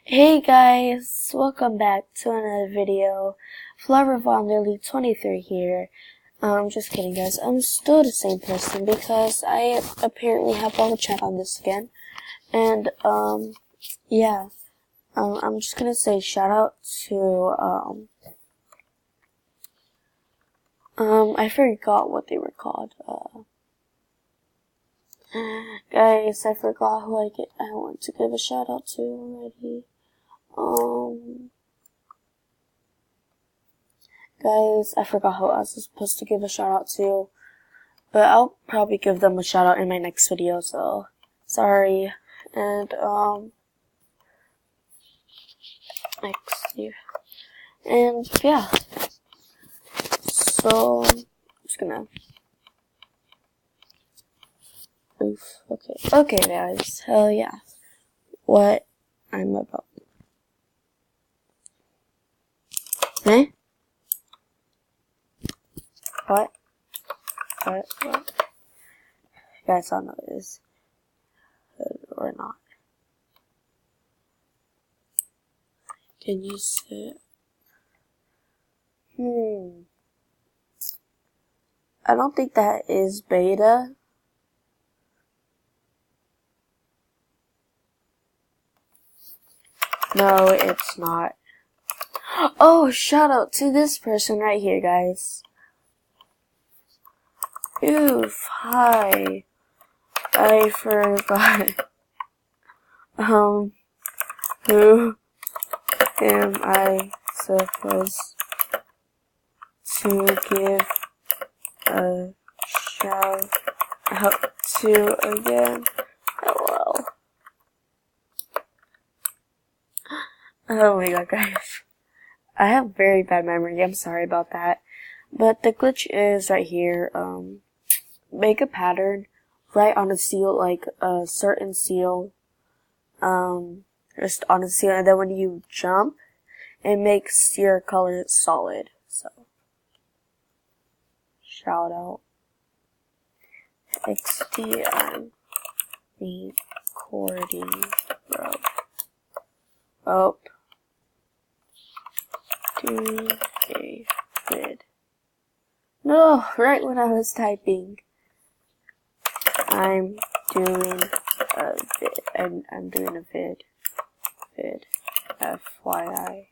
Hey guys, welcome back to another video. Flower Vonderly 23 here. Just kidding guys, I'm still the same person because I apparently have all the chat on this again. And, yeah. I'm just gonna say shout out to, I forgot what they were called. Guys, I forgot who I want to give a shout out to already. Guys, I forgot who else is supposed to give a shout out to, but I'll probably give them a shout out in my next video, so sorry. And, yeah. So, I'm just gonna, okay guys, hell yeah. What I'm about. Eh? What? Guys, I don't know it is. Or not. Can you see it? I don't think that is beta. No, it's not. Oh, shout out to this person right here, guys. Oof, hi. I forgot. Who am I supposed to give a shout out to again? Hello. Oh my god, guys. I have very bad memory. I'm sorry about that. But the glitch is right here. Make a pattern right on a seal, like a certain seal. Just on a seal, and then when you jump, it makes your color solid. So, shout out. XD, I'm recording, bro. Oh. Do a vid. No, right when I was typing. I'm doing a vid. I'm doing a vid. FYI.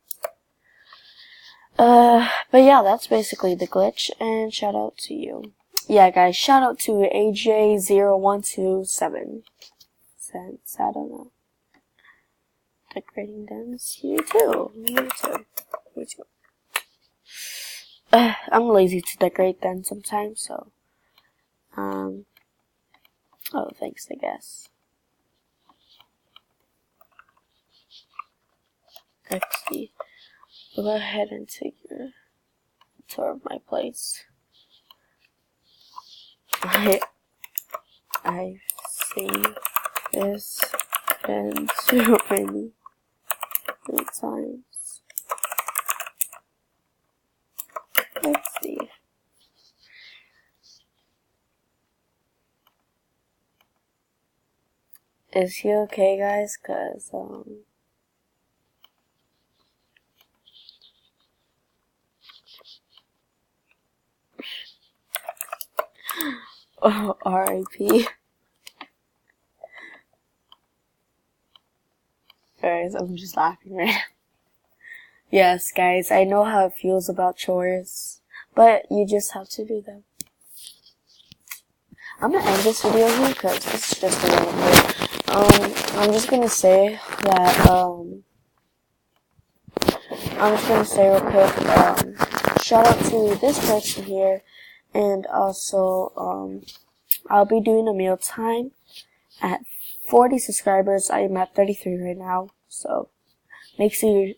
But yeah, that's basically the glitch, and shout out to you. Yeah, guys, shout out to AJ0127 cents. I don't know. Decorating dens. You too. I'm lazy to decorate them sometimes, so, oh, thanks, I guess. XD. Go ahead and take your tour of my place. I've seen this been too many times. Let's see. Is he okay, guys? 'Cause, oh, R.I.P. Guys, I'm just laughing right now. Yes, guys, I know how it feels about chores, but you just have to do them. I'm gonna end this video here because this is just a little bit. I'm just gonna say that, real quick, shout out to this person here, and also, I'll be doing a meal time at 40 subscribers. I am at 33 right now, so make sure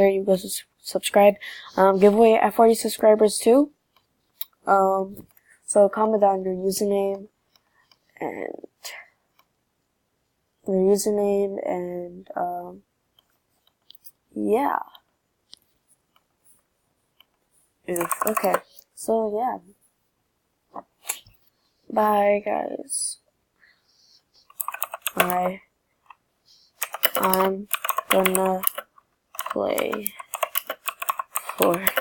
you go subscribe. Giveaway at 40 subscribers too. So comment down your username and yeah. Okay. So yeah. Bye guys. Bye. gonna play Fortnite.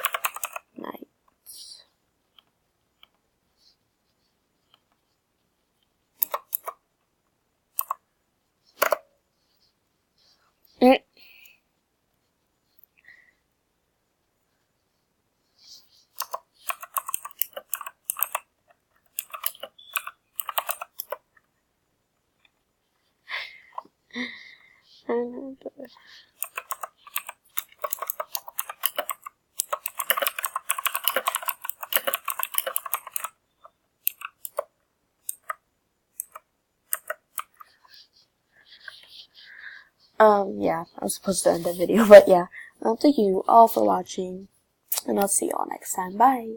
Yeah, I was supposed to end the video, but yeah. Thank you all for watching, and I'll see you all next time. Bye!